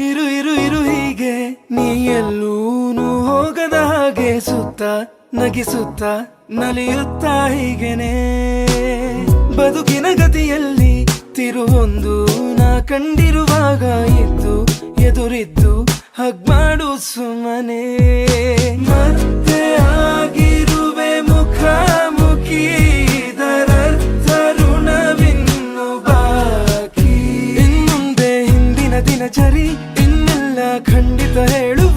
ಇರು ಇರು ಇರು ಹೀಗೆ ನೀ ಎಲ್ಲೂನು ಹೋಗದ ಹಾಗೆ ಸುತ್ತ ನಗಿಸುತ್ತ ನಲಿಯುತ್ತ ಹೀಗೆನೆ ಬದುಕಿನ ಗತಿಯಲ್ಲಿ ತಿರುವೊಂದು ನಾ ಕಂಡಿರುವಾಗ ಇದ್ದು ಎದುರಿದ್ದು ಹಗ್ ಮಾಡು ಸುಮ್ಮನೆ ಮತ್ತೆ ಆಗಿರುವೆ ಮುಖಾಮುಖಿ ಇದರರ್ಥ ಋಣವಿನ್ನು ಬಾಕಿ ಇನ್ನುಂದೆ ಹಿಂದಿನ ದಿನಚರಿ ಇನ್ನೆಲ್ಲ ಖಂಡಿತ ಹೇಳುವ